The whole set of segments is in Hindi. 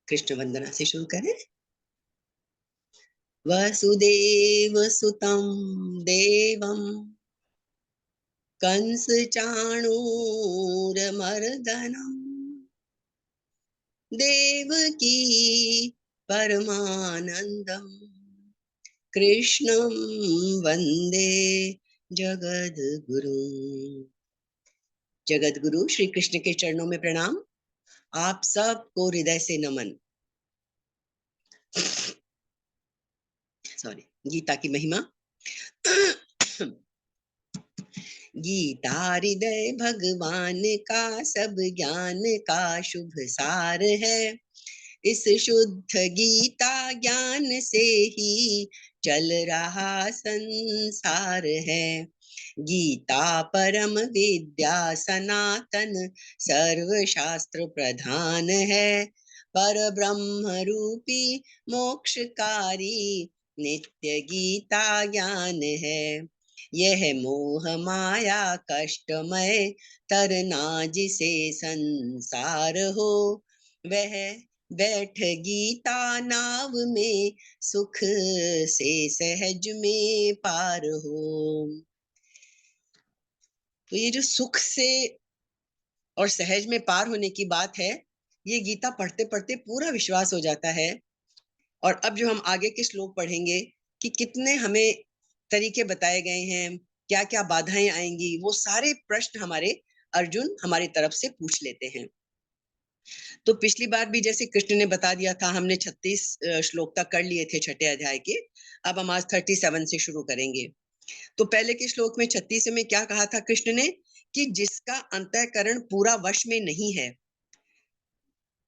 कृष्ण वंदना से शुरू करें। वसुदेव सुतं देवं कंस चाणूरमर्दनम् देवकी परमानंदम् कृष्णं वंदे जगद्गुरु। जगद्गुरु श्री कृष्ण के चरणों में प्रणाम। आप सबको हृदय से नमन। सॉरी। गीता की महिमा। गीता हृदय भगवान का सब ज्ञान का शुभ सार है। इस शुद्ध गीता ज्ञान से ही चल रहा संसार है। गीता परम विद्या सनातन सर्वशास्त्र प्रधान है। पर ब्रह्म रूपी मोक्षकारी नित्य गीता ज्ञान है। यह मोह माया कष्टमय तरना जिसे संसार हो, वह बैठ गीता नाव में सुख से सहज में पार हो। तो ये जो सुख से और सहज में पार होने की बात है, ये गीता पढ़ते पढ़ते पूरा विश्वास हो जाता है। और अब जो हम आगे के श्लोक पढ़ेंगे कि कितने हमें तरीके बताए गए हैं, क्या क्या बाधाएं आएंगी, वो सारे प्रश्न हमारे अर्जुन हमारी तरफ से पूछ लेते हैं। तो पिछली बार भी जैसे कृष्ण ने बता दिया था, हमने 36 श्लोक तक कर लिए थे छठे अध्याय के। अब हम आज 37 से शुरू करेंगे। तो पहले के श्लोक में 36 में क्या कहा था कृष्ण ने कि जिसका अंतःकरण पूरा वश में नहीं है,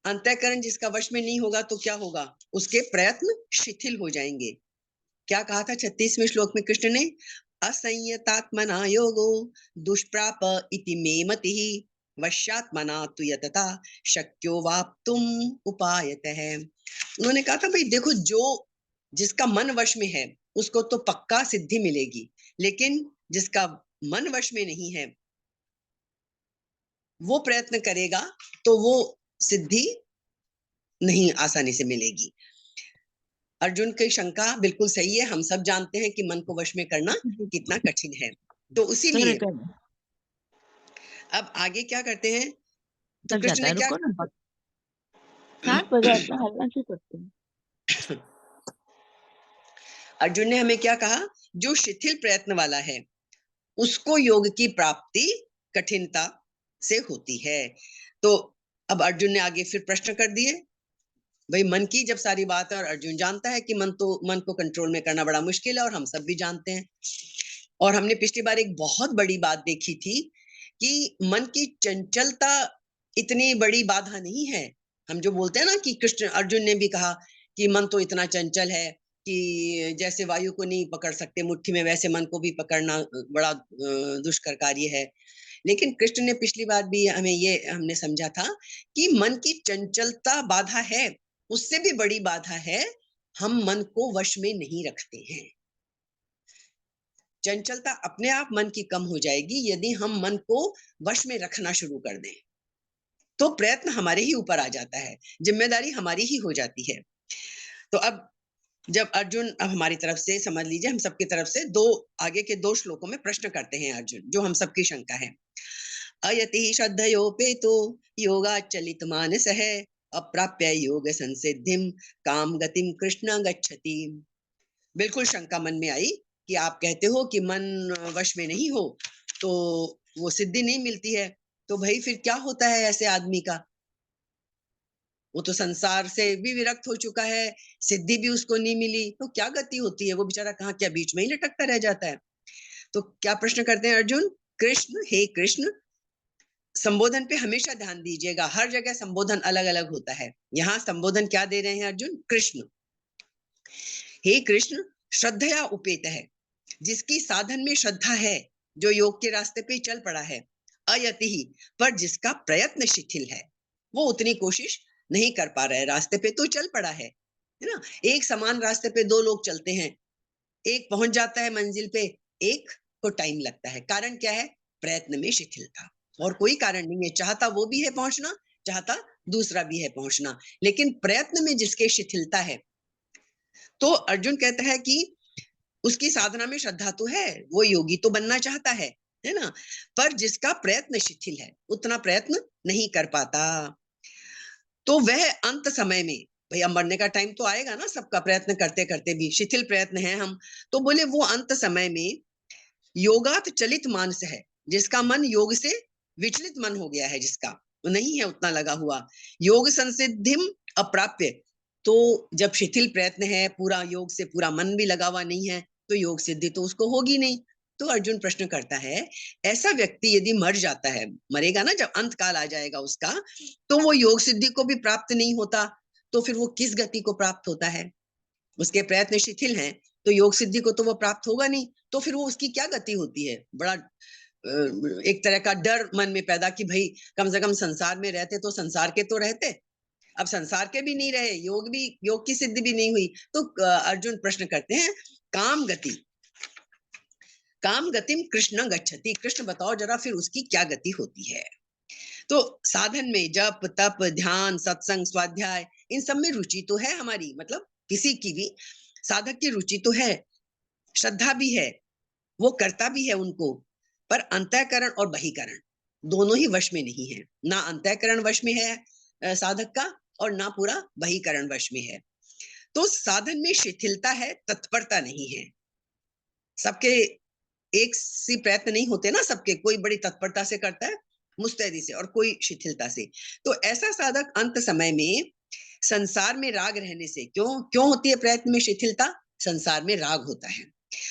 अंतःकरण जिसका वश में नहीं होगा तो क्या होगा, उसके प्रयत्न शिथिल हो जाएंगे। क्या कहा था 36वें श्लोक में कृष्ण ने, असंयतात्मना योगो दुष्प्राप इति मे मतिः वश्यात्मना तु यतता शक्यो वाप्तुम उपायतः। उन्होंने कहा था भाई देखो, जो जिसका मन वश में है उसको तो पक्का सिद्धि मिलेगी, लेकिन जिसका मन वश में नहीं है वो प्रयत्न करेगा तो वो सिद्धि नहीं आसानी से मिलेगी। अर्जुन की शंका बिल्कुल सही है। हम सब जानते हैं कि मन को वश में करना कितना कठिन है। तो इसीलिए अब आगे क्या करते हैं, तो कृष्ण ने क्या, 7 बजे इतना हल्ला क्यों करते हैं? अर्जुन ने हमें क्या कहा, जो शिथिल प्रयत्न वाला है उसको योग की प्राप्ति कठिनता से होती है। तो अब अर्जुन ने आगे फिर प्रश्न कर दिए। भाई मन की जब सारी बात है और अर्जुन जानता है कि मन को कंट्रोल में करना बड़ा मुश्किल है, और हम सब भी जानते हैं। और हमने पिछली बार एक बहुत बड़ी बात देखी थी कि मन की चंचलता इतनी बड़ी बाधा नहीं है। हम जो बोलते हैं ना कि कृष्ण अर्जुन ने भी कहा कि मन तो इतना चंचल है कि जैसे वायु को नहीं पकड़ सकते मुट्ठी में, वैसे मन को भी पकड़ना बड़ा दुष्कर कार्य है। लेकिन कृष्ण ने पिछली बार भी हमें ये हमने समझा था कि मन की चंचलता बाधा है, उससे भी बड़ी बाधा है हम मन को वश में नहीं रखते हैं। चंचलता अपने आप मन की कम हो जाएगी यदि हम मन को वश में रखना शुरू कर दें, तो प्रयत्न हमारे ही ऊपर आ जाता है, जिम्मेदारी हमारी ही हो जाती है। तो अब जब अर्जुन, अब हमारी तरफ से समझ लीजिए, हम सबकी तरफ से आगे के 2 श्लोकों में प्रश्न करते हैं अर्जुन, जो हम सबकी शंका है। अयति श्रद्धयोपेतो योगाचलित मानस है अप्राप्य योग संसिद्धिम काम गतिम कृष्ण गच्छति। बिल्कुल शंका मन में आई कि आप कहते हो कि मन वश में नहीं हो तो वो सिद्धि नहीं मिलती है, तो भाई फिर क्या होता है ऐसे आदमी का? वो तो संसार से भी विरक्त हो चुका है, सिद्धि भी उसको नहीं मिली, तो क्या गति होती है? वो बेचारा कहाँ, क्या बीच में ही लटकता रह जाता है? तो क्या प्रश्न करते हैं अर्जुन, कृष्ण, हे कृष्ण। संबोधन पे हमेशा ध्यान दीजिएगा, हर जगह संबोधन अलग अलग होता है। यहाँ संबोधन क्या दे रहे हैं अर्जुन? कृष्ण। हे कृष्ण, श्रद्धया उपेत है, जिसकी साधन में श्रद्धा है, जो योग के रास्ते पे चल पड़ा है। अयति ही, पर जिसका प्रयत्न शिथिल है, वो उतनी कोशिश नहीं कर पा रहा है, रास्ते पे तो चल पड़ा है ना। एक समान रास्ते पे 2 लोग चलते हैं, एक पहुंच जाता है मंजिल पे, एक को टाइम लगता है। कारण क्या है? प्रयत्न में शिथिलता, और कोई कारण नहीं है। चाहता वो भी है पहुंचना, चाहता दूसरा भी है पहुंचना। लेकिन प्रयत्न में जिसके शिथिलता है, तो अर्जुन कहता है कि उसकी साधना में श्रद्धा तो है, वो योगी तो बनना चाहता है ना, पर जिसका प्रयत्न शिथिल है, उतना प्रयत्न नहीं कर पाता, तो वह अंत समय में, भाई अब मरने का टाइम तो आएगा ना, सबका प्रयत्न करते करते भी शिथिल प्रयत्न है हम, तो बोले वो अंत समय में योगात चलित मानस है, जिसका मन योग से विचलित मन हो गया है, जिसका नहीं है उतना लगा हुआ, योग संसिद्धिम अप्राप्य, तो जब शिथिल प्रयत्न है, पूरा योग से पूरा मन भी लगा हुआ नहीं है, तो योग सिद्धि तो उसको होगी नहीं। तो अर्जुन प्रश्न करता है, ऐसा व्यक्ति यदि मर जाता है, मरेगा ना जब अंत काल आ जाएगा उसका, तो वो योग सिद्धि को भी प्राप्त नहीं होता, तो फिर वो किस गति को प्राप्त होता है? उसके प्रयत्न शिथिल हैं, तो योग सिद्धि को तो वो प्राप्त होगा नहीं, तो फिर वो उसकी क्या गति होती है? बड़ा एक तरह का डर मन में पैदा कि भाई कम से कम संसार में रहते तो संसार के तो रहते, अब संसार के भी नहीं रहे, योग की सिद्धि भी नहीं हुई, तो अर्जुन प्रश्न करते हैं, काम गतिम कृष्ण गच्छति, कृष्ण बताओ जरा फिर उसकी क्या गति होती है? तो साधन में जप तप ध्यान सत्संग स्वाध्याय, इन सब में रुचि तो है हमारी, मतलब किसी की भी साधक की रुचि तो है, श्रद्धा भी है, वो करता भी है उनको, पर अंतःकरण और बहिकरण दोनों ही वश में नहीं है। ना अंतःकरण वश में है साधक का, और ना पूरा बहिकरण वश में है। तो साधन में शिथिलता है, तत्परता नहीं है। सबके एक सी प्रयत्न नहीं होते ना, सबके कोई बड़ी तत्परता से करता है, मुस्तैदी से, और कोई शिथिलता से। तो ऐसा साधक अंत समय में संसार में राग रहने से, क्यों क्यों होती है प्रयत्न में शिथिलता? संसार में राग होता है।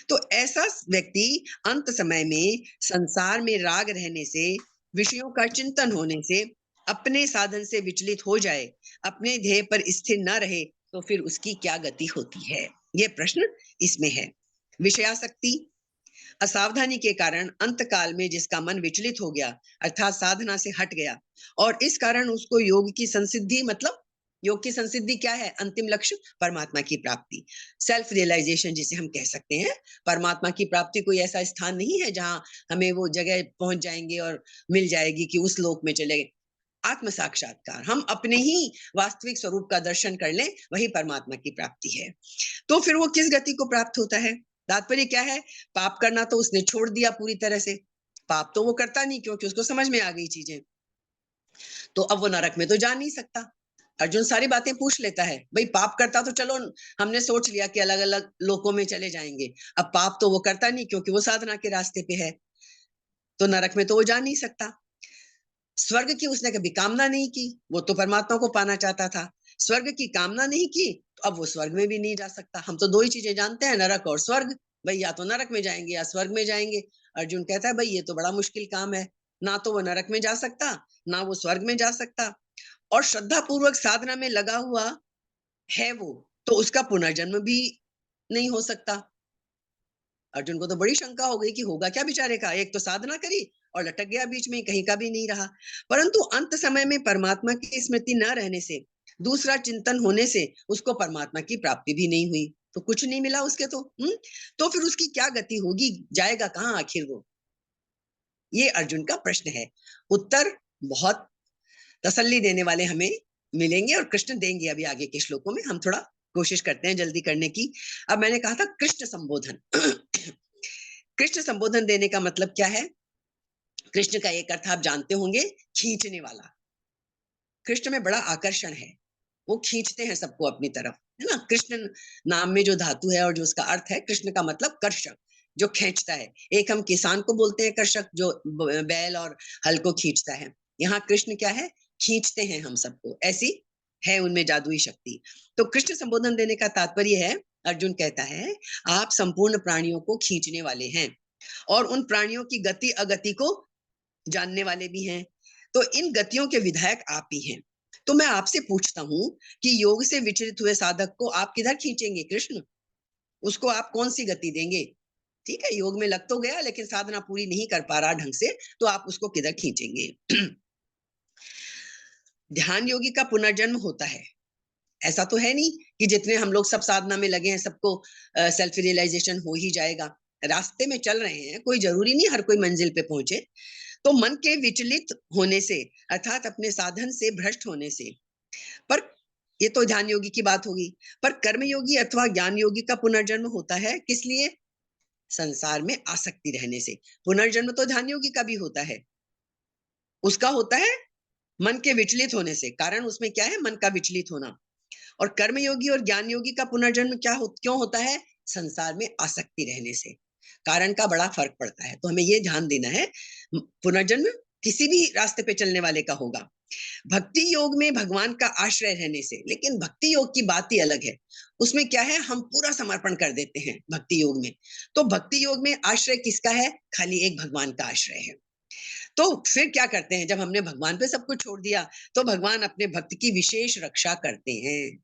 तो ऐसा व्यक्ति अंत समय में संसार में राग रहने से, विषयों का चिंतन होने से अपने साधन से विचलित हो जाए, अपने ध्येय पर स्थिर न रहे, तो फिर उसकी क्या गति होती है? ये प्रश्न इसमें है। विषयासक्ति, असावधानी के कारण अंत काल में जिसका मन विचलित हो गया, अर्थात साधना से हट गया, और इस कारण उसको योग की संसिद्धि, मतलब योग की संसिद्धि क्या है? अंतिम लक्ष्य परमात्मा की प्राप्ति, सेल्फ रियलाइजेशन जिसे हम कह सकते हैं। परमात्मा की प्राप्ति कोई ऐसा स्थान नहीं है जहां हमें वो जगह पहुंच जाएंगे और मिल जाएगी कि उस लोक में चले गए। आत्म साक्षात्कार, हम अपने ही वास्तविक स्वरूप का दर्शन कर लें, वही परमात्मा की प्राप्ति है। तो फिर वो किस गति को प्राप्त होता है? तात्पर्य क्या है? पाप करना तो उसने छोड़ दिया पूरी तरह से, पाप तो वो करता नहीं, क्योंकि उसको समझ में आ गई चीजें, तो अब वो नरक में तो जा नहीं सकता। अर्जुन सारी बातें पूछ लेता है, भाई पाप करता तो चलो हमने सोच लिया कि अलग अलग लोकों में चले जाएंगे, अब पाप तो वो करता नहीं क्योंकि वो साधना के रास्ते पे है, तो नरक में तो वो जा नहीं सकता। स्वर्ग की उसने कभी कामना नहीं की, वो तो परमात्मा को पाना चाहता था। स्वर्ग की कामना नहीं की, तो अब वो स्वर्ग में भी नहीं जा सकता। हम तो दो ही चीजें जानते हैं, नरक और स्वर्ग, भाई या तो नरक में जाएंगे या स्वर्ग में जाएंगे। अर्जुन कहता है भाई ये तो बड़ा मुश्किल काम है, ना तो वो नरक में जा सकता, ना वो स्वर्ग में जा सकता, और श्रद्धा पूर्वक साधना में लगा हुआ है वो, तो उसका पुनर्जन्म भी नहीं हो सकता। अर्जुन को तो बड़ी शंका हो गई कि होगा क्या बेचारे का, एक तो साधना करी और लटक गया बीच में, कहीं का भी नहीं रहा। परंतु अंत समय में परमात्मा की स्मृति न रहने से, दूसरा चिंतन होने से उसको परमात्मा की प्राप्ति भी नहीं हुई, तो कुछ नहीं मिला उसके तो फिर उसकी क्या गति होगी, जाएगा कहाँ आखिर वो? ये अर्जुन का प्रश्न है। उत्तर बहुत तसल्ली देने वाले हमें मिलेंगे और कृष्ण देंगे अभी आगे के श्लोकों में। हम थोड़ा कोशिश करते हैं जल्दी करने की। अब मैंने कहा था कृष्ण संबोधन। कृष्ण संबोधन देने का मतलब क्या है? कृष्ण का एक अर्थ आप जानते होंगे, खींचने वाला। कृष्ण में बड़ा आकर्षण है, वो खींचते हैं सबको अपनी तरफ, है ना। कृष्ण नाम में जो धातु है और जो उसका अर्थ है, कृष्ण का मतलब कर्षक, जो खींचता है। एक हम किसान को बोलते हैं कर्षक, जो बैल और हल को खींचता है। यहाँ कृष्ण क्या है? खींचते हैं हम सबको, ऐसी है उनमें जादुई शक्ति। तो कृष्ण संबोधन देने का तात्पर्य है, अर्जुन कहता है आप संपूर्ण प्राणियों को खींचने वाले हैं, और उन प्राणियों की गति अगति को जानने वाले भी हैं। तो इन गतियों के विधायक आप ही हैं। तो मैं आपसे पूछता हूं कि योग से विचलित हुए साधक को आप किधर खींचेंगे कृष्ण? उसको आप कौन सी गति देंगे? ठीक है, योग में लग तो गया लेकिन साधना पूरी नहीं कर पा रहा ढंग से, तो आप उसको किधर खींचेंगे? ध्यान योगी का पुनर्जन्म होता है, ऐसा तो है नहीं कि जितने हम लोग सब साधना में लगे हैं सबको सेल्फ रियलाइजेशन हो ही जाएगा। रास्ते में चल रहे हैं, कोई जरूरी नहीं हर कोई मंजिल पे पहुंचे। तो मन के विचलित होने से अर्थात अपने साधन से भ्रष्ट होने से, पर ये तो ध्यान योगी की बात होगी, पर कर्मयोगी अथवा ज्ञान योगी का पुनर्जन्म होता है किस लिए? संसार में आसक्ति रहने से। पुनर्जन्म तो ध्यान योगी का भी होता है, उसका होता है मन के विचलित होने से। कारण उसमें क्या है? मन का विचलित होना। और कर्मयोगी और ज्ञान योगी का पुनर्जन्म क्यों होता है? संसार में आसक्ति रहने से। कारण का बड़ा फर्क पड़ता है, तो हमें ये ध्यान देना है। पुनर्जन्म किसी भी रास्ते पे चलने वाले का होगा। भक्ति योग में भगवान का आश्रय रहने से, लेकिन भक्ति योग की बात ही अलग है। उसमें क्या है? हम पूरा समर्पण कर देते हैं भक्ति योग में। तो भक्ति योग में आश्रय किसका है? खाली एक भगवान का आश्रय है। तो फिर क्या करते हैं? जब हमने भगवान पे सब कुछ छोड़ दिया, तो भगवान अपने भक्त की विशेष रक्षा करते हैं।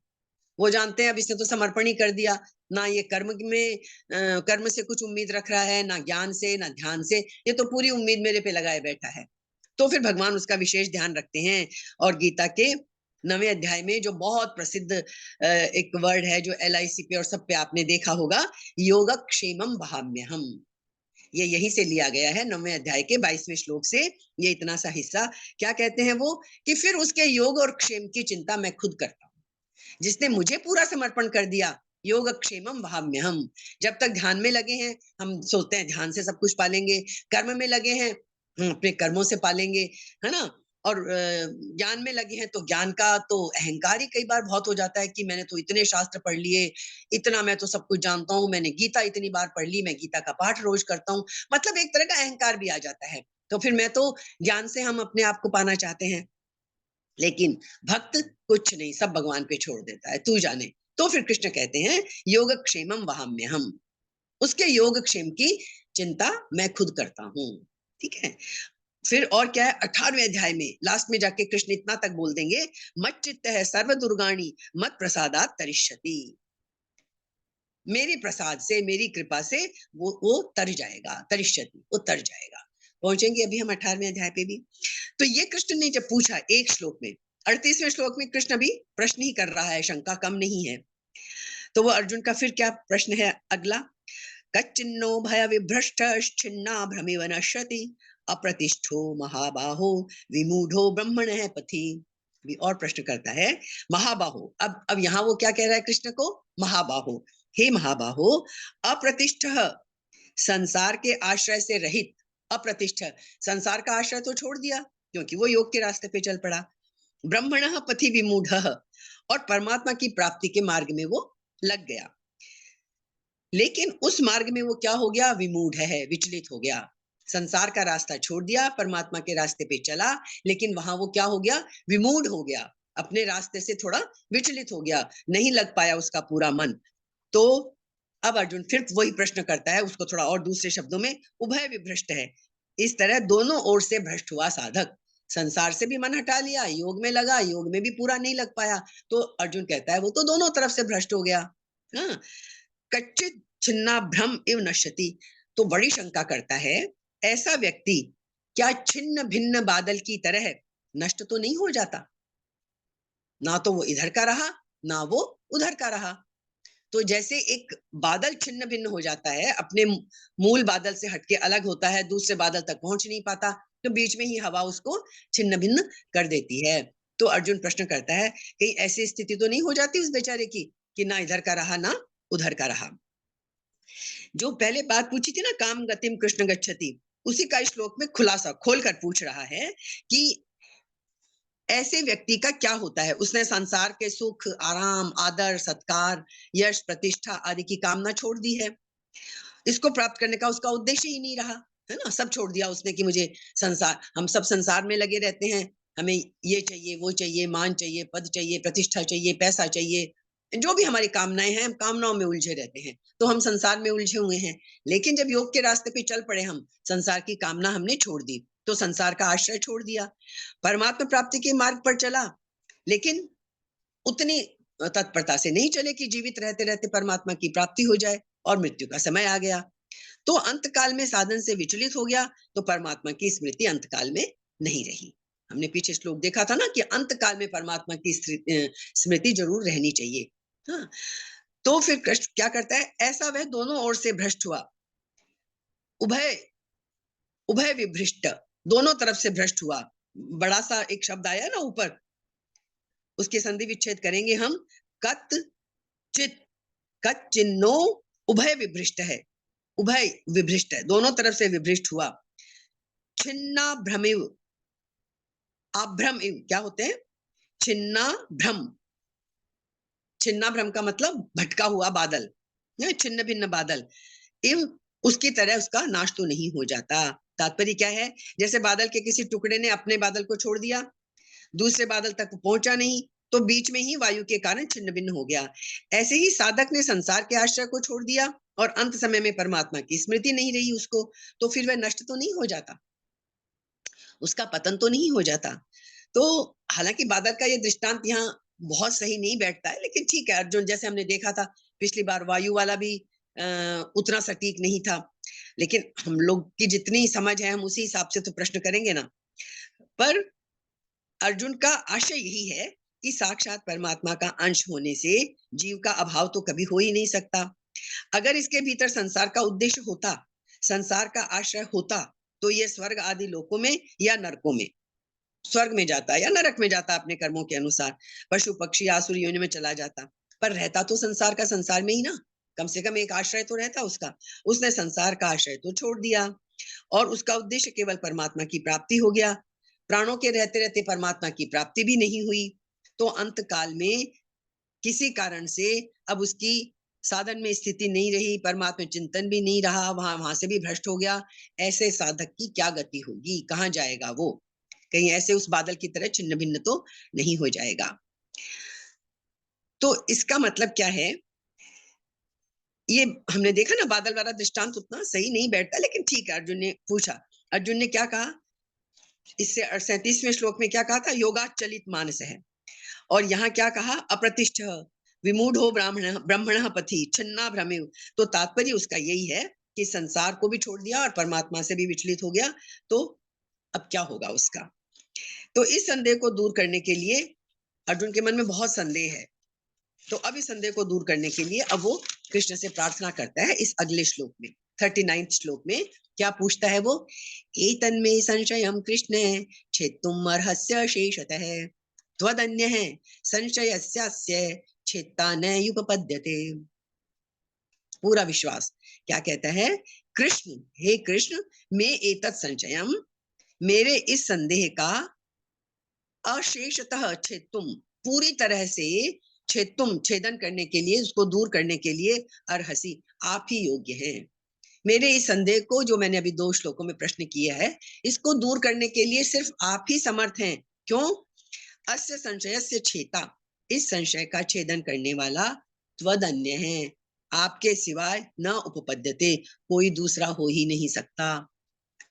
वो जानते हैं अब इसने तो समर्पण ही कर दिया, ना ये कर्म से कुछ उम्मीद रख रहा है, ना ज्ञान से, ना ध्यान से, ये तो पूरी उम्मीद मेरे पे लगाए बैठा है। तो फिर भगवान उसका विशेष ध्यान रखते हैं। और गीता के 9वें अध्याय में जो बहुत प्रसिद्ध एक वर्ड है, जो LIC पे और सब पे आपने देखा होगा, योगक्षेमम वहाम्यहम, ये यहीं से लिया गया है 9वें अध्याय के 22वें श्लोक से। ये इतना सा हिस्सा क्या कहते हैं वो, कि फिर उसके योग और क्षेम की चिंता मैं खुद करता हूँ। जिसने मुझे पूरा समर्पण कर दिया, योगक्षेमम वहाम्यहम। जब तक ध्यान में लगे हैं, हम सोचते हैं ध्यान से सब कुछ पालेंगे, कर्म में लगे हैं, हम अपने कर्मों से पालेंगे, है ना। और ज्ञान में लगे हैं तो ज्ञान का तो अहंकार ही कई बार बहुत हो जाता है कि मैंने तो इतने शास्त्र पढ़ लिए, इतना मैं तो सब कुछ जानता हूँ, मैंने गीता इतनी बार पढ़ ली, मैं गीता का पाठ रोज करता हूँ। मतलब एक तरह का अहंकार भी आ जाता है। तो फिर मैं तो ज्ञान से हम अपने आप को पाना चाहते हैं, लेकिन भक्त कुछ नहीं, सब भगवान पे छोड़ देता है, तू जाने। तो फिर कृष्ण कहते हैं योगक्षेमम वहाम्यहम, उसके योगक्षेम की चिंता मैं खुद करता हूँ। ठीक है। फिर और क्या है? 18वें अध्याय में लास्ट में जाके कृष्ण इतना तक बोल देंगे, मत चित्त है सर्व दुर्गाणी मत प्रसादात तरिष्यति। मेरे प्रसाद से, मेरी कृपा से वो तर जाएगा, तरिष्यति, वो तर जाएगा। पहुंचेंगे अभी हम 18वें अध्याय पे भी। तो ये कृष्ण ने जब पूछा एक श्लोक में, 38वें श्लोक में कृष्ण भी प्रश्न ही कर रहा है, शंका कम नहीं है। तो वो अर्जुन का फिर क्या प्रश्न है अगला? कच्चिन्नो भय विभ्रष्ट छिन्ना भ्रमिव नश्यति अप्रतिष्ठो महाबाहो विमूढ़ो ब्रह्मणः पथि। भी और प्रश्न करता है महाबाहो। अब यहाँ वो क्या कह रहा है कृष्ण को? महाबाहो, हे महाबाहो, अप्रतिष्ठ, संसार के आश्रय से रहित, अप्रतिष्ठ, संसार का आश्रय तो छोड़ दिया क्योंकि वो योग के रास्ते पे चल पड़ा। ब्रह्मणः पथि विमूढ़, और परमात्मा की प्राप्ति के मार्ग में वो लग गया, लेकिन उस मार्ग में वो क्या हो गया? विमूढ़ है, विचलित हो गया। संसार का रास्ता छोड़ दिया, परमात्मा के रास्ते पे चला, लेकिन वहां वो क्या हो गया? विमूढ़ हो गया, अपने रास्ते से थोड़ा विचलित हो गया, नहीं लग पाया उसका पूरा मन। तो अब अर्जुन फिर वही प्रश्न करता है, उसको थोड़ा और दूसरे शब्दों में, उभय विभ्रष्ट है। इस तरह दोनों ओर से भ्रष्ट हुआ साधक, संसार से भी मन हटा लिया, योग में लगा, योग में भी पूरा नहीं लग पाया। तो अर्जुन कहता है वो तो दोनों तरफ से भ्रष्ट हो गया। हाँ, कच्चित छिन्ना भ्रम इव नश्यति। तो बड़ी शंका करता है, ऐसा व्यक्ति क्या छिन्न भिन्न बादल की तरह नष्ट तो नहीं हो जाता? ना तो वो इधर का रहा, ना वो उधर का रहा। तो जैसे एक बादल छिन्न भिन्न हो जाता है, अपने मूल बादल से हटके अलग होता है, दूसरे बादल तक पहुंच नहीं पाता, तो बीच में ही हवा उसको छिन्न भिन्न कर देती है। तो अर्जुन प्रश्न करता है, कहीं ऐसी स्थिति तो नहीं हो जाती उस बेचारे की कि ना इधर का रहा ना उधर का रहा? जो पहले बात पूछी थी ना, काम गतिम कृष्ण गच्छति, उसी का श्लोक में खुलासा खोलकर पूछ रहा है कि ऐसे व्यक्ति का क्या होता है? उसने संसार के सुख, आराम, आदर, सत्कार, यश, प्रतिष्ठा आदि की कामना छोड़ दी है। इसको प्राप्त करने का उसका उद्देश्य ही नहीं रहा, है ना। सब छोड़ दिया उसने कि मुझे संसार, हम सब संसार में लगे रहते हैं, हमें ये चाहिए, वो चाहिए, मान चाहिए, पद चाहिए, प्रतिष्ठा चाहिए, पैसा चाहिए, जो भी हमारी कामनाएं हैं, हम कामनाओं में उलझे रहते हैं, तो हम संसार में उलझे हुए हैं। लेकिन जब योग के रास्ते पे चल पड़े, हम संसार की कामना हमने छोड़ दी, तो संसार का आश्रय छोड़ दिया, परमात्मा प्राप्ति के मार्ग पर चला, लेकिन उतनी तत्परता से नहीं चले कि जीवित रहते रहते परमात्मा की प्राप्ति हो जाए, और मृत्यु का समय आ गया। तो अंतकाल में साधन से विचलित हो गया, तो परमात्मा की स्मृति अंतकाल में नहीं रही। हमने पीछे श्लोक देखा था ना कि अंतकाल में परमात्मा की स्मृति जरूर रहनी चाहिए। हाँ, तो फिर कृष्ण क्या करता है? ऐसा वह दोनों ओर से भ्रष्ट हुआ, उभय उभय विभ्रष्ट, दोनों तरफ से भ्रष्ट हुआ। बड़ा सा एक शब्द आया ना ऊपर, उसके संधि विच्छेद करेंगे हम। कत चित, कत चिन्नो उभय विभ्रष्ट है, उभय विभ्रष्ट है, दोनों तरफ से विभ्रष्ट हुआ। छिन्ना भ्रमिव, अभ्रम इव क्या होते हैं? छिन्ना भ्रम, छिन्ना भ्रम का मतलब भटका हुआ बादल, छिन्न भिन्न बादल। इव उसकी तरह उसका नाश तो नहीं हो जाता। तात्पर्य क्या है? जैसे बादल के किसी टुकड़े ने अपने बादल को छोड़ दिया, दूसरे बादल तक पहुंचा नहीं, तो बीच में ही वायु के कारण छिन्न भिन्न हो गया। ऐसे ही साधक ने संसार के आश्रय को छोड़ दिया और अंत समय में परमात्मा की स्मृति नहीं रही उसको, तो फिर वह नष्ट तो नहीं हो जाता, उसका पतन तो नहीं हो जाता। तो हालांकि बादल का ये दृष्टांत यहाँ बहुत सही नहीं बैठता है, लेकिन ठीक है। अर्जुन, जैसे हमने देखा था पिछली बार, वायु वाला भी उतना सटीक नहीं था, लेकिन हम लोग की जितनी समझ है हम उसी हिसाब से तो प्रश्न करेंगे ना। पर अर्जुन का आशय यही है कि साक्षात परमात्मा का अंश होने से जीव का अभाव तो कभी हो ही नहीं सकता। अगर इसके भीतर संसार का उद्देश्य होता, संसार का आश्रय होता, तो ये स्वर्ग आदि लोकों में या नरकों में, स्वर्ग में जाता या नरक में जाता अपने कर्मों के अनुसार, पशु पक्षी आसुर योनि में चला जाता। पर रहता तो संसार का संसार में ही ना, कम से कम एक आश्रय तो रहता उसका। उसने संसार का आश्रय तो छोड़ दिया और उसका उद्देश्य केवल परमात्मा की प्राप्ति हो गया। प्राणों के रहते रहते परमात्मा की प्राप्ति भी नहीं हुई, तो अंत काल में किसी कारण से अब उसकी साधन में स्थिति नहीं रही, परमात्मा चिंतन भी नहीं रहा, वहां से भी भ्रष्ट हो गया। ऐसे साधक की क्या गति होगी, कहाँ जाएगा वो? कहीं ऐसे उस बादल की तरह छिन्न भिन्न तो नहीं हो जाएगा। तो इसका मतलब क्या है? ये हमने देखा ना, बादल वाला दृष्टांत उतना सही नहीं बैठता, लेकिन ठीक है। अर्जुन ने पूछा, अर्जुन ने क्या कहा? इससे 37वें श्लोक में क्या कहा था? योगाचलित मानस है। और यहाँ क्या कहा? अप्रतिष्ठ विमूढ़ो ब्राह्मण ब्रह्मण पथि छिन्ना भ्रमेव। तो तात्पर्य उसका यही है कि संसार को भी छोड़ दिया और परमात्मा से भी विचलित हो गया, तो अब क्या होगा उसका? तो इस संदेह को दूर करने के लिए, अर्जुन के मन में बहुत संदेह है, तो अब इस संदेह को दूर करने के लिए अब वो कृष्ण से प्रार्थना करता है। इस अगले श्लोक में, 39 श्लोक में क्या पूछता है वो? एतन्मे संशयं कृष्ण छेत्तुम् अर्हस्य शेषतः त्वदन्यः संशयस्यास्य छेत्ता न युपपद्यते। पूरा विश्वास। क्या कहता है? कृष्ण, हे कृष्ण, मैं एतत् संशयम, मेरे इस संदेह का अशेषतः छेत्तुम, पूरी तरह से छेत्तुम, छेदन करने के लिए, उसको दूर करने के लिए अर्हसि, आप ही योग्य हैं। मेरे इस संदेह को, जो मैंने अभी 2 श्लोकों में प्रश्न किया है, इसको दूर करने के लिए सिर्फ आप ही समर्थ हैं। क्यों? अस्य संशयस्य छेता, इस संशय का छेदन करने वाला त्वदन्य है, आपके सिवाय न उपपद्यते, कोई दूसरा हो ही नहीं सकता।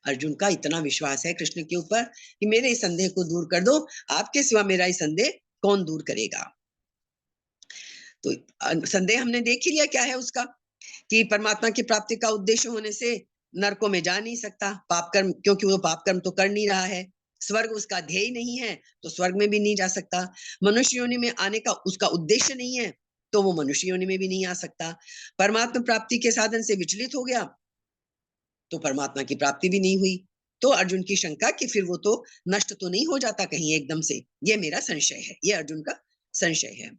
अर्जुन का इतना विश्वास है कृष्ण के ऊपर कि मेरे इस संदेह को दूर कर दो, आपके सिवा मेरा इस संदेह कौन दूर करेगा? तो संदेह हमने देख ही लिया क्या है उसका, कि परमात्मा की प्राप्ति का उद्देश्य होने से नरकों में जा नहीं सकता, पाप कर्म, क्योंकि वो पाप कर्म तो कर नहीं रहा है। स्वर्ग उसका ध्येय नहीं है, तो स्वर्ग में भी नहीं जा सकता। मनुष्य योनि में आने का उसका उद्देश्य नहीं है, तो वो मनुष्य योनि में भी नहीं आ सकता। परमात्मा प्राप्ति के साधन से विचलित हो गया, तो परमात्मा की प्राप्ति भी नहीं हुई। तो अर्जुन की शंका कि फिर वो तो नष्ट तो नहीं हो जाता कहीं एकदम से, ये मेरा संशय है, ये अर्जुन का संशय है।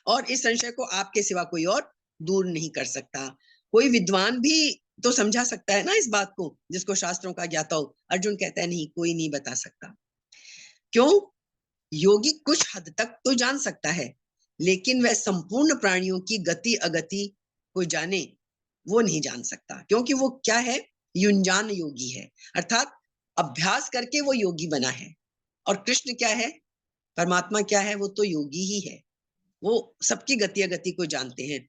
और इस संशय को आपके सिवा कोई और दूर नहीं कर सकता। कोई विद्वान भी तो समझा सकता है ना इस बात को, जिसको शास्त्रों का ज्ञाता हो। अर्जुन कहता है नहीं, कोई नहीं बता सकता। क्यों? योगी कुछ हद तक तो जान सकता है, लेकिन वह संपूर्ण प्राणियों की गति अगति को जाने, वो नहीं जान सकता। क्योंकि वो क्या है? युंजान योगी है, अर्थात अभ्यास करके वो योगी बना है। और कृष्ण क्या है? परमात्मा क्या है? वो तो योगी ही है, वो सबकी गति अगति को जानते हैं।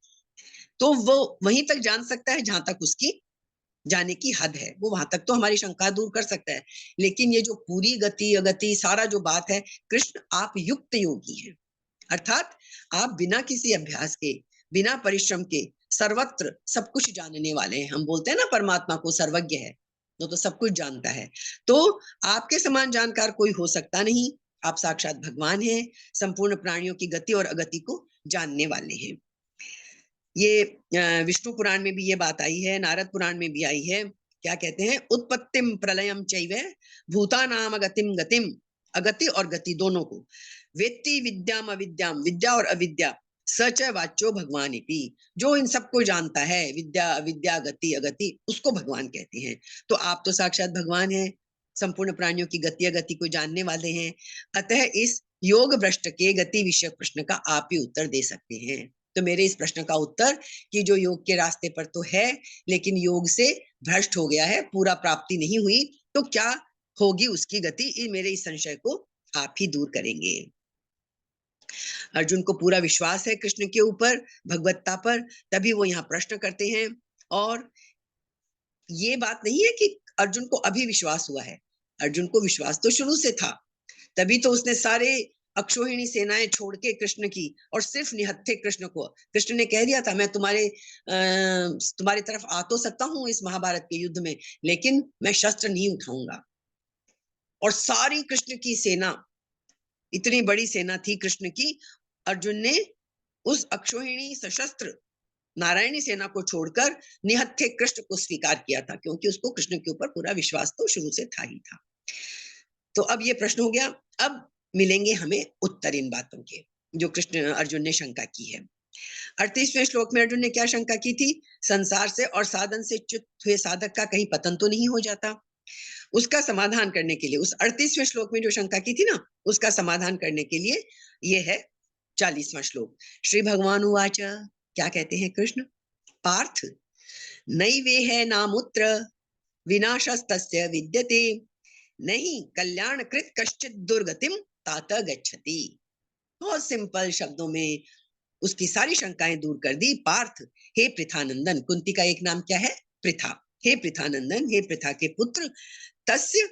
तो वो वहीं तक जान सकता है जहां तक उसकी जाने की हद है, वो वहां तक तो हमारी शंका दूर कर सकता है। लेकिन ये जो पूरी गति अगति सारा जो बात है, कृष्ण आप युक्त योगी हैं, अर्थात आप बिना किसी अभ्यास के, बिना परिश्रम के सर्वत्र सब कुछ जानने वाले हैं। हम बोलते हैं ना परमात्मा को सर्वज्ञ है, वो तो सब कुछ जानता है। तो आपके समान जानकार कोई हो सकता नहीं। आप साक्षात भगवान हैं, संपूर्ण प्राणियों की गति और अगति को जानने वाले हैं। ये विष्णु पुराण में भी ये बात आई है, नारद पुराण में भी आई है क्या कहते हैं, उत्पत्तिम प्रलयम चैव भूतानाम अगतिम गतिम, अगति और गति दोनों को, वेत्ति विद्याम अविद्याम, विद्या और अविद्या, सच वाच्यो भगवान इति, जो इन सबको जानता है, विद्या अविद्या गति अगति, उसको भगवान कहते हैं। तो आप तो साक्षात भगवान हैं, संपूर्ण प्राणियों की गति अगति को जानने वाले हैं, अतः इस योग भ्रष्ट के गति विषय प्रश्न का आप ही उत्तर दे सकते हैं। तो मेरे इस प्रश्न का उत्तर कि जो योग के रास्ते पर तो है, लेकिन योग से भ्रष्ट हो गया है, पूरा प्राप्ति नहीं हुई, तो क्या होगी उसकी गति, मेरे इस संशय को आप ही दूर करेंगे। अर्जुन को पूरा विश्वास है कृष्ण के ऊपर, भगवत्ता पर, तभी वो यहाँ प्रश्न करते हैं। और ये बात नहीं है कि अर्जुन को अभी विश्वास हुआ है, अर्जुन को विश्वास तो शुरू से था, तभी तो उसने सारे अक्षोहिणी सेनाएं छोड़ के कृष्ण की और सिर्फ निहत्थे कृष्ण को, कृष्ण ने कह दिया था मैं तुम्हारी तरफ आ तो सकता हूं इस महाभारत के युद्ध में, लेकिन मैं शस्त्र नहीं उठाऊंगा। और सारी कृष्ण की सेना, इतनी बड़ी सेना थी कृष्ण की, अर्जुन ने उस अक्षोहिणी सशस्त्र नारायणी सेना को छोड़कर निहत्थे कृष्ण को स्वीकार किया था, क्योंकि उसको कृष्ण के ऊपर पूरा विश्वास तो शुरू से था ही था। तो अब ये प्रश्न हो गया, अब मिलेंगे हमें उत्तर इन बातों के जो कृष्ण अर्जुन ने शंका की है। 38वें श्लोक में अर्जुन ने क्या शंका की थी, संसार से और साधन से च्युत हुए साधक का कहीं पतन तो नहीं हो जाता। उसका समाधान करने के लिए, उस 38वें श्लोक में जो शंका की थी ना, उसका समाधान करने के लिए ये है 40वां श्लोक। श्री भगवान उवाच, क्या कहते हैं कृष्ण, पार्थ नैवे है नामुत्र विनाशस्तस्य विद्यते, नहीं कल्याण कृत कश्चित दुर्गतिम तात गच्छति। बहुत सिंपल शब्दों में उसकी सारी शंकाएं दूर कर दी। पार्थ, हे पृथानंदन, कुंती का एक नाम क्या है, पृथा, हे पृथानंदन, हे पृथा के पुत्र, तस्य,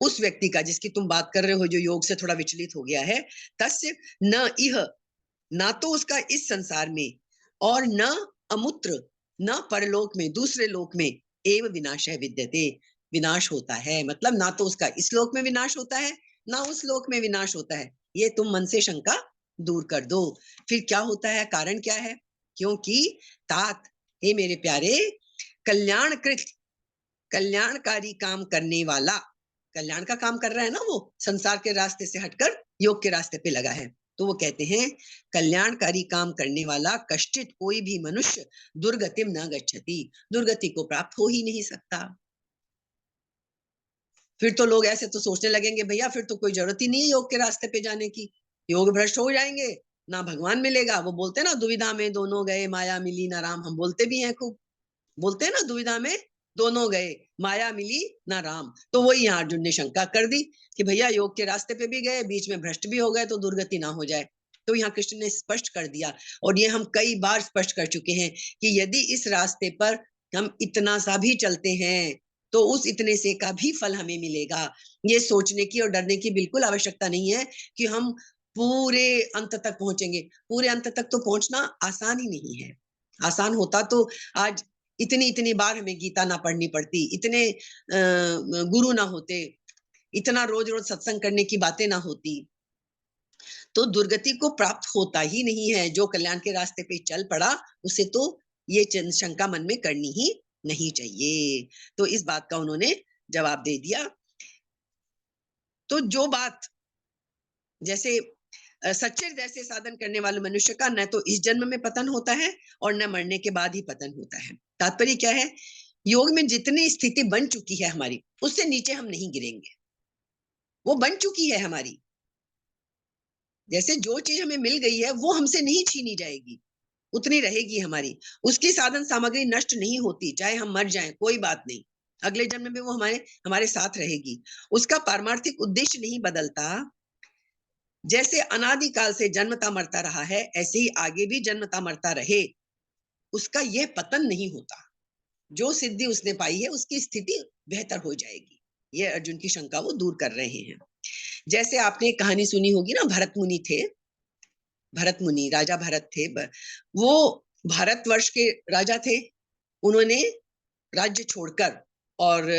उस व्यक्ति का जिसकी तुम बात कर रहे हो जो योग से थोड़ा विचलित हो गया है, तस्य न इह, ना तो उसका इस संसार में, और न अमुत्र, न परलोक में, दूसरे लोक में, एव विनाश है विद्यते, विनाश होता है, मतलब ना तो उसका इस लोक में विनाश होता है, ना उस लोक में विनाश होता है। ये तुम मन से शंका दूर कर दो। फिर क्या होता है, कारण क्या है, क्योंकि तात, हे मेरे प्यारे, कल्याणकृत, कल्याणकारी काम करने वाला, कल्याण का काम कर रहा है ना, वो संसार के रास्ते से हटकर योग के रास्ते पे लगा है, तो वो कहते हैं कल्याणकारी काम करने वाला कश्चित, कोई भी मनुष्य, दुर्गतिम न गच्छति, दुर्गति को प्राप्त हो ही नहीं सकता। फिर तो लोग ऐसे तो सोचने लगेंगे, भैया फिर तो कोई जरूरत ही नहीं है योग के रास्ते पे जाने की, योग भ्रष्ट हो जाएंगे, ना भगवान मिलेगा। वो बोलते हैं ना, दुविधा में दोनों गए माया मिली ना राम, हम बोलते भी हैं खूब, बोलते हैं ना, दुविधा में दोनों गए माया मिली ना राम। तो वही यहाँ अर्जुन ने शंका कर दी कि भैया योग के रास्ते पे भी गए, बीच में भ्रष्ट भी हो गए, तो दुर्गति ना हो जाए। तो यहाँ कृष्ण ने स्पष्ट कर दिया, और ये हम कई बार स्पष्ट कर चुके हैं कि यदि इस रास्ते पर हम इतना सा भी चलते हैं तो उस इतने से का भी फल हमें मिलेगा। ये सोचने की और डरने की बिल्कुल आवश्यकता नहीं है कि हम पूरे अंत तक पहुंचेंगे। पूरे अंत तक तो पहुंचना आसान ही नहीं है। आसान होता तो आज इतनी इतनी बार हमें गीता ना पढ़नी पड़ती, इतने गुरु ना होते, इतना रोज रोज सत्संग करने की बातें ना होती। तो दुर्गति को प्राप्त होता ही नहीं है। जो कल्याण के रास्ते पे चल पड़ा, उसे तो ये शंका मन में करनी ही नहीं चाहिए। तो इस बात का उन्होंने जवाब दे दिया। तो जो बात, जैसे सच्चे जैसे साधन करने वाले मनुष्य का न तो इस जन्म में पतन होता है और न मरने के बाद ही पतन होता है। तात्पर्य क्या है, योग में जितनी स्थिति बन चुकी है हमारी, उससे नीचे हम नहीं गिरेंगे। वो बन चुकी है हमारी, जैसे जो चीज हमें मिल गई है वो हमसे नहीं छीनी जाएगी, उतनी रहेगी हमारी। उसकी साधन सामग्री नष्ट नहीं होती, चाहे हम मर जाएं कोई बात नहीं, अगले जन्म में वो हमारे हमारे साथ रहेगी। उसका पारमार्थिक उद्देश्य नहीं बदलता। जैसे अनादिकाल से जन्मता मरता रहा है, ऐसे ही आगे भी जन्मता मरता रहे, उसका यह पतन नहीं होता। जो सिद्धि उसने पाई है उसकी स्थिति बेहतर हो जाएगी। ये अर्जुन की शंका वो दूर कर रहे हैं। जैसे आपने एक कहानी सुनी होगी ना, भरत मुनि थे, भरत मुनि राजा भरत थे, वो भारतवर्ष के राजा थे। उन्होंने राज्य छोड़कर और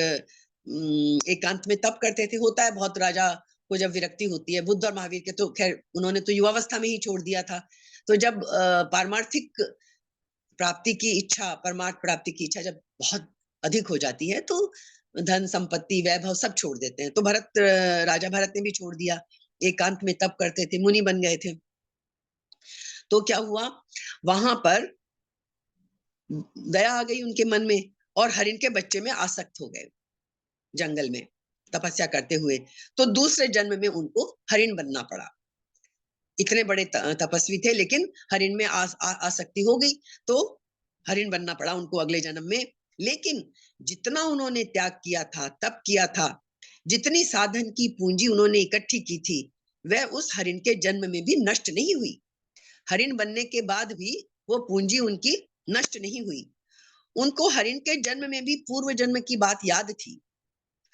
एकांत में तप करते थे। होता है बहुत राजा को जब विरक्ति होती है, बुद्ध और महावीर के तो खैर उन्होंने तो युवावस्था में ही छोड़ दिया था। तो जब पारमार्थिक प्राप्ति की इच्छा, परमार्थ प्राप्ति की इच्छा जब बहुत अधिक हो जाती है तो धन संपत्ति वैभव सब छोड़ देते हैं। तो राजा भरत ने भी छोड़ दिया, एकांत में तप करते थे, मुनि बन गए थे। तो क्या हुआ, वहां पर दया आ गई उनके मन में और हरिण के बच्चे में आसक्त हो गए, जंगल में तपस्या करते हुए। तो दूसरे जन्म में उनको हरिण बनना पड़ा। इतने बड़े तपस्वी थे, लेकिन हरिण में आसक्ति हो गई, तो हरिण बनना पड़ा उनको अगले जन्म में। लेकिन जितना उन्होंने त्याग किया था, तप किया था, जितनी साधन की पूंजी उन्होंने इकट्ठी की थी, वह उस हरिण के जन्म में भी नष्ट नहीं हुई। हरिण बनने के बाद भी वो पूंजी उनकी नष्ट नहीं हुई। उनको हरिण के जन्म में भी पूर्व जन्म की बात याद थी।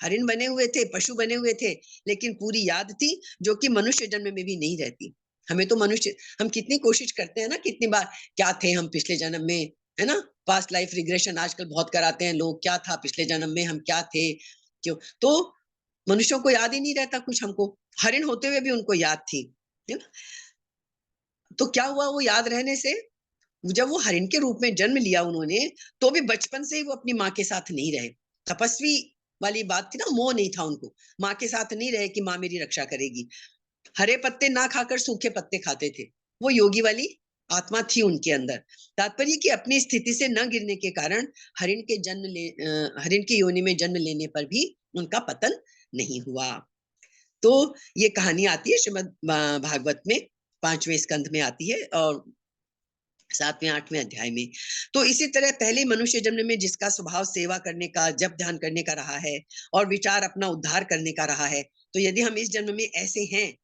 हरिण बने हुए थे, पशु बने हुए थे, लेकिन पूरी याद थी, जो कि मनुष्य जन्म में भी नहीं रहती। हमें तो मनुष्य, हम कितनी कोशिश करते हैं ना, कितनी बार क्या थे हम पिछले जन्म में, है ना, पास्ट लाइफ रिग्रेशन आजकल बहुत कराते हैं लोग, क्या था पिछले जन्म में, हम क्या थे, क्यों। तो मनुष्यों को याद ही नहीं रहता कुछ। हमको हरिण होते हुए भी उनको याद थी, है ना। तो क्या हुआ, वो याद रहने से जब वो हरिण के रूप में जन्म लिया उन्होंने, तो भी बचपन से ही वो अपनी माँ के साथ नहीं रहे। तपस्वी वाली बात थी ना, मोह नहीं था उनको, माँ के साथ नहीं रहे कि माँ मेरी रक्षा करेगी। हरे पत्ते ना खाकर सूखे पत्ते खाते थे। वो योगी वाली आत्मा थी उनके अंदर। तात्पर्य कि अपनी स्थिति से न गिरने के कारण हरिण की योनि में जन्म लेने पर भी उनका पतन नहीं हुआ। तो ये कहानी आती है श्रीमद् भागवत में 5वें स्कंध में आती है, और 7वें 8वें अध्याय में। तो इसी तरह पहले मनुष्य जन्म में जिसका स्वभाव सेवा करने का, जप ध्यान करने का रहा है और विचार अपना उद्धार करने का रहा है, तो यदि हम इस जन्म में ऐसे हैं,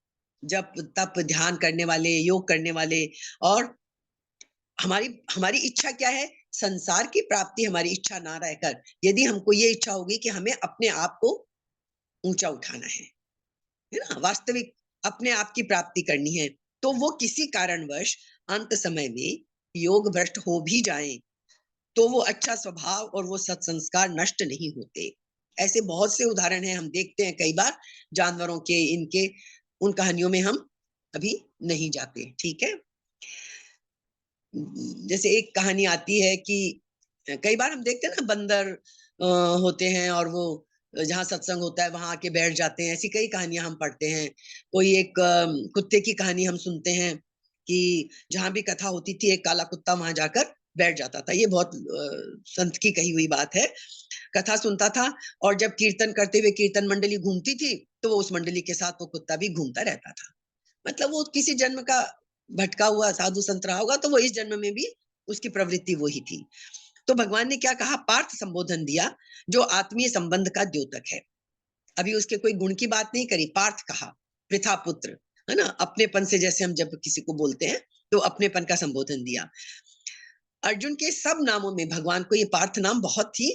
जप तप ध्यान करने वाले, योग करने वाले, और हमारी हमारी इच्छा क्या है, संसार की प्राप्ति हमारी इच्छा ना रहकर, यदि हमको ये इच्छा होगी कि हमें अपने आप को ऊंचा उठाना है ना, वास्तविक अपने आप की प्राप्ति करनी है, तो वो किसी कारणवश अंत समय में योग भ्रष्ट हो भी जाएं, तो वो अच्छा स्वभाव और वो सत्संस्कार नष्ट नहीं होते। ऐसे बहुत से उदाहरण हैं, हम देखते हैं कई बार जानवरों के, इनके, उन कहानियों में हम अभी नहीं जाते। ठीक है, जैसे एक कहानी आती है कि कई बार हम देखते हैं ना, बंदर होते हैं और वो जहाँ सत्संग होता है वहां आके बैठ जाते हैं। ऐसी कई कहानियां हम पढ़ते हैं। कोई एक कुत्ते की कहानी हम सुनते हैं कि जहां भी कथा होती थी, एक काला कुत्ता वहां जाकर बैठ जाता था। ये बहुत संत की कही हुई बात है। कथा सुनता था, और जब कीर्तन करते हुए कीर्तन मंडली घूमती थी, तो वो उस मंडली के साथ वो कुत्ता भी घूमता रहता था। मतलब वो किसी जन्म का भटका हुआ साधु संत रहा होगा, तो वो इस जन्म में भी उसकी प्रवृत्ति वही थी। तो भगवान ने क्या कहा, पार्थ संबोधन दिया, जो आत्मीय संबंध का द्योतक है। अभी उसके कोई गुण की बात नहीं करी, पार्थ कहा, पृथा पुत्र, है ना, अपनेपन से, जैसे हम जब किसी को बोलते हैं तो अपनेपन का संबोधन दिया। अर्जुन के सब नामों में भगवान को ये पार्थ नाम बहुत ही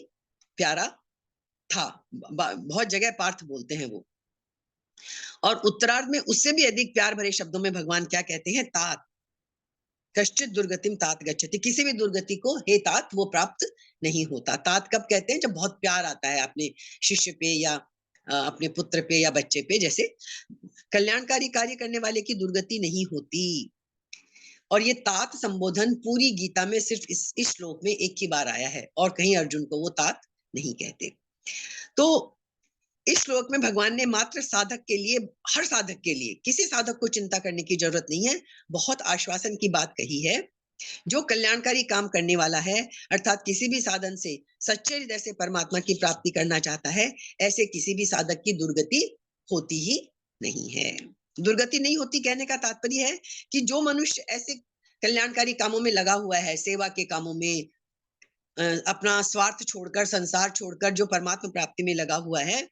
प्यारा था। बहुत जगह पार्थ बोलते हैं वो। और उत्तरार्ध में उससे भी अधिक प्यार भरे शब्दों में भगवान क्या कहते हैं, तात, कश्चित दुर्गतिम तात गच्छति, किसी भी दुर्गति को हे तात वो प्राप्त नहीं होता। तात कब कहते हैं, जब बहुत प्यार आता है अपने शिष्य पे या अपने पुत्र पे या बच्चे पे। जैसे कल्याणकारी कार्य करने वाले की दुर्गति नहीं होती। और ये तात संबोधन पूरी गीता में सिर्फ इस श्लोक में एक ही बार आया है, और कहीं अर्जुन को वो तात नहीं कहते। तो इस श्लोक में भगवान ने मात्र साधक के लिए, हर साधक के लिए, किसी साधक को चिंता करने की जरूरत नहीं है, बहुत आश्वासन की बात कही है। जो कल्याणकारी काम करने वाला है, अर्थात किसी भी साधन से सच्चे हृदय से परमात्मा की प्राप्ति करना चाहता है, ऐसे किसी भी साधक की दुर्गति होती ही नहीं है। दुर्गति नहीं होती कहने का तात्पर्य है कि जो मनुष्य ऐसे कल्याणकारी कामों में लगा हुआ है, सेवा के कामों में, अपना स्वार्थ छोड़कर, संसार छोड़कर जो परमात्मा प्राप्ति में लगा हुआ है,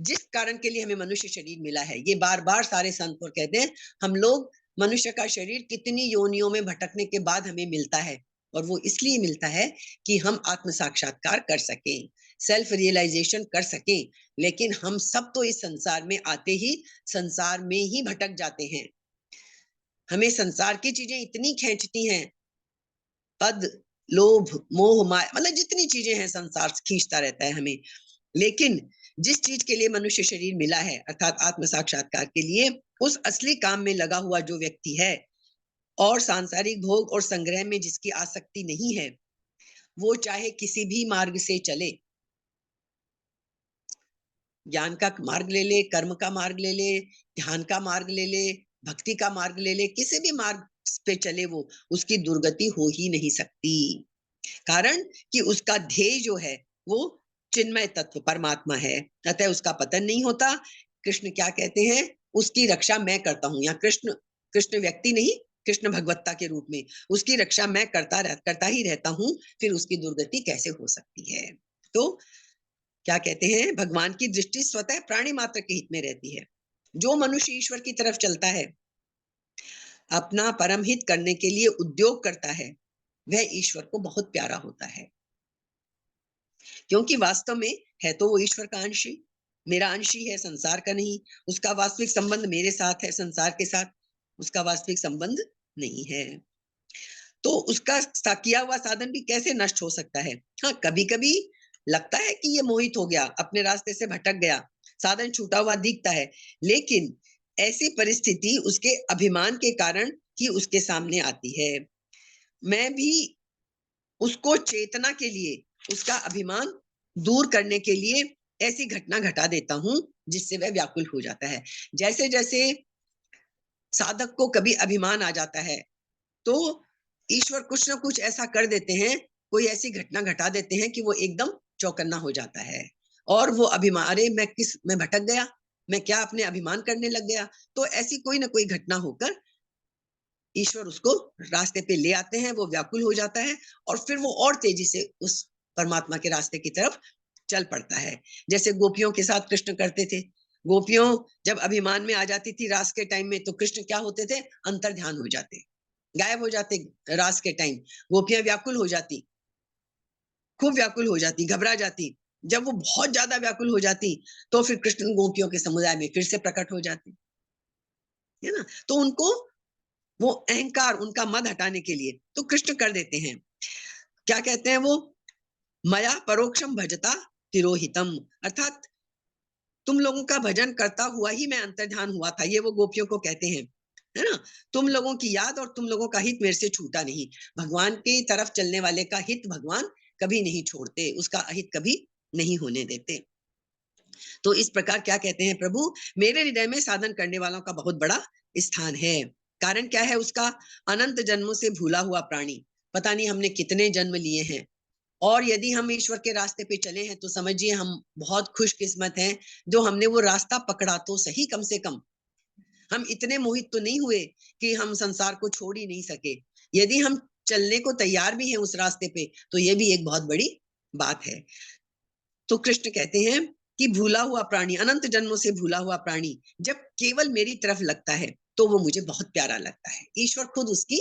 जिस कारण के लिए हमें मनुष्य शरीर मिला है, ये बार बार सारे संत और कहते हैं, हम लोग मनुष्य का शरीर कितनी योनियों में भटकने के बाद हमें मिलता है, और वो इसलिए मिलता है कि हम आत्म साक्षात्कार कर सकें, सेल्फ रियलाइजेशन कर सकें। लेकिन हम सब तो इस संसार में आते ही संसार में ही भटक जाते हैं। हमें संसार की चीजें इतनी खींचती हैं, पद, लोभ, मोह, माया, मतलब जितनी चीजें हैं संसार खींचता रहता है हमें। लेकिन जिस चीज के लिए मनुष्य शरीर मिला है, अर्थात आत्म साक्षात्कार के लिए, उस असली काम में लगा हुआ जो व्यक्ति है, और सांसारिक भोग और संग्रह में जिसकी आसक्ति नहीं है, वो चाहे किसी भी मार्ग से चले, ज्ञान का मार्ग ले ले, कर्म का मार्ग ले ले, ध्यान का मार्ग ले ले, भक्ति का मार्ग ले ले, किसी भी मार्ग पे चले वो, उसकी दुर्गति हो ही नहीं सकती। कारण कि उसका ध्येय जो है वो चिन्मय तत्व परमात्मा है, अतः उसका पतन नहीं होता। कृष्ण क्या कहते हैं, उसकी रक्षा मैं करता हूं। यहाँ कृष्ण, कृष्ण व्यक्ति नहीं, कृष्ण भगवत्ता के रूप में उसकी रक्षा मैं करता ही रहता हूं, फिर उसकी दुर्गति कैसे हो सकती है। तो क्या कहते हैं, भगवान की दृष्टि स्वतः प्राणी मात्र के हित में रहती है। जो मनुष्य ईश्वर की तरफ चलता है, अपना परम हित करने के लिए उद्योग करता है, वह ईश्वर को बहुत प्यारा होता है, क्योंकि वास्तव में है तो वो ईश्वर का अंश ही, मेरा अंश ही है, संसार का नहीं। उसका वास्तविक संबंध मेरे साथ है, संसार के साथ उसका वास्तविक संबंध नहीं है। तो उसका किया हुआ साधन भी कैसे नष्ट हो सकता है। हाँ, कभी कभी लगता है कि ये मोहित हो गया, अपने रास्ते से भटक गया, साधन छूटा हुआ दिखता है, लेकिन ऐसी परिस्थिति उसके अभिमान के कारण ही उसके सामने आती है। मैं भी उसको चेतना के लिए, उसका अभिमान दूर करने के लिए ऐसी घटना घटा देता हूं जिससे वह व्याकुल हो जाता है। जैसे जैसे साधक को कभी अभिमान आ जाता है, तो ईश्वर कुछ ना कुछ ऐसा कर देते हैं, कोई ऐसी घटना घटा देते हैं कि वो एकदम चौकन्ना हो जाता है, और वो अभिमान, अरे मैं भटक गया, मैं क्या अपने अभिमान करने लग गया। तो ऐसी कोई ना कोई घटना होकर ईश्वर उसको रास्ते पे ले आते हैं, वो व्याकुल हो जाता है, और फिर वो और तेजी से उस परमात्मा के रास्ते की तरफ चल पड़ता है। जैसे गोपियों के साथ कृष्ण करते थे। गोपियों जब अभिमान में आ जाती थी रास के टाइम में, तो कृष्ण क्या होते थे, अंतर ध्यान हो जाते, गायब हो जाते रास के टाइम। गोपियां व्याकुल हो जाती, खूब व्याकुल हो जाती, घबरा जाती। जब वो बहुत ज्यादा व्याकुल हो जाती, तो फिर कृष्ण गोपियों के समुदाय में फिर से प्रकट हो जाते, है ना। तो उनको वो अहंकार, उनका मद हटाने के लिए तो कृष्ण कर देते हैं। क्या कहते हैं वो, मया परोक्षम भजता तिरोहितम, अर्थात तुम लोगों का भजन करता हुआ ही मैं अंतर्ध्यान हुआ था, ये वो गोपियों को कहते हैं, है ना। तुम लोगों की याद और तुम लोगों का हित मेरे से छूटा नहीं। भगवान की तरफ चलने वाले का हित भगवान कभी नहीं छोड़ते, उसका अहित कभी नहीं होने देते। तो इस प्रकार क्या कहते हैं प्रभु, मेरे हृदय में साधन करने वालों का बहुत बड़ा स्थान है। कारण क्या है उसका, अनंत जन्मों से भूला हुआ प्राणी, पता नहीं हमने कितने जन्म लिए हैं, और यदि हम ईश्वर के रास्ते पे चले हैं तो समझिए हम बहुत खुशकिस्मत हैं जो हमने वो रास्ता पकड़ा तो सही। कम से कम हम इतने मोहित तो नहीं हुए कि हम संसार को छोड़ ही नहीं सके। यदि हम चलने को तैयार भी हैं उस रास्ते पे, तो ये भी एक बहुत बड़ी बात है। तो कृष्ण कहते हैं कि भूला हुआ प्राणी, अनंत जन्मों से भूला हुआ प्राणी जब केवल मेरी तरफ लगता है तो वो मुझे बहुत प्यारा लगता है। ईश्वर खुद उसकी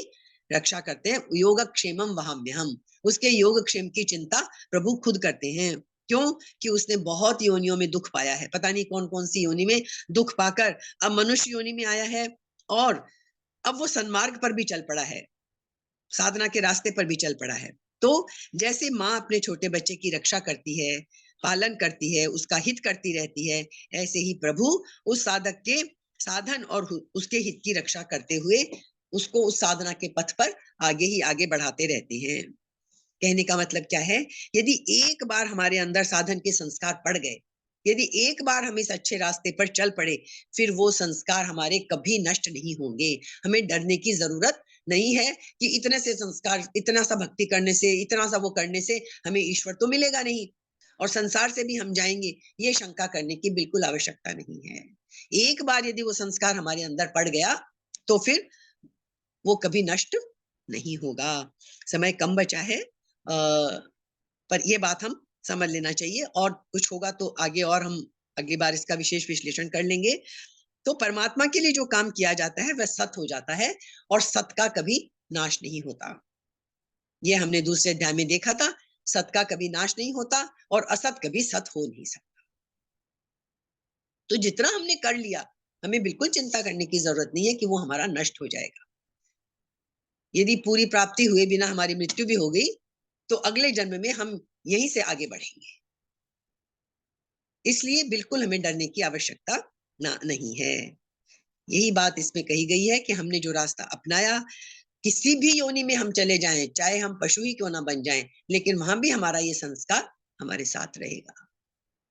रक्षा करते हैं। योगक्षेमम वहाम्यहम, उसके योगक्षेम की चिंता प्रभु खुद करते हैं। क्यों, कि उसने बहुत योनियों में दुख पाया है, पता नहीं कौन कौन सी योनि में दुख पाकर अब मनुष्य योनि में आया है, और अब वो सन्मार्ग पर भी चल पड़ा है, साधना के रास्ते पर भी चल पड़ा है। तो जैसे माँ अपने छोटे बच्चे की रक्षा करती है, पालन करती है, उसका हित करती रहती है, ऐसे ही प्रभु उस साधक के साधन और उसके हित की रक्षा करते हुए उसको उस साधना के पथ पर आगे ही आगे बढ़ाते रहते हैं। कहने का मतलब क्या है, यदि एक बार हमारे अंदर साधन के संस्कार पड़ गए, यदि एक बार हम इस अच्छे रास्ते पर चल पड़े, फिर वो संस्कार हमारे कभी नष्ट नहीं होंगे। हमें डरने की जरूरत नहीं है कि इतने से संस्कार, इतना सा भक्ति करने से, इतना सा वो करने से हमें ईश्वर तो मिलेगा नहीं और संसार से भी हम जाएंगे, ये शंका करने की बिल्कुल आवश्यकता नहीं है। एक बार यदि वो संस्कार हमारे अंदर पड़ गया तो फिर वो कभी नष्ट नहीं होगा। समय कम बचा है, पर ये बात हम समझ लेना चाहिए, और कुछ होगा तो आगे और हम अगली बार इसका विशेष विश्लेषण कर लेंगे। तो परमात्मा के लिए जो काम किया जाता है वह सत हो जाता है, और सत का कभी नाश नहीं होता। ये हमने दूसरे अध्याय में देखा था, सत का कभी नाश नहीं होता और असत कभी सत हो नहीं सकता। तो जितना हमने कर लिया, हमें बिल्कुल चिंता करने की जरूरत नहीं है कि वो हमारा नष्ट हो जाएगा। यदि पूरी प्राप्ति हुए बिना हमारी मृत्यु भी हो गई, तो अगले जन्म में हम यहीं से आगे बढ़ेंगे। इसलिए बिल्कुल हमें डरने की आवश्यकता नहीं है। यही बात इसमें कही गई है कि हमने जो रास्ता अपनाया, किसी भी योनि में हम चले जाएं, चाहे हम पशु ही क्यों ना बन जाएं, लेकिन वहां भी हमारा ये संस्कार हमारे साथ रहेगा।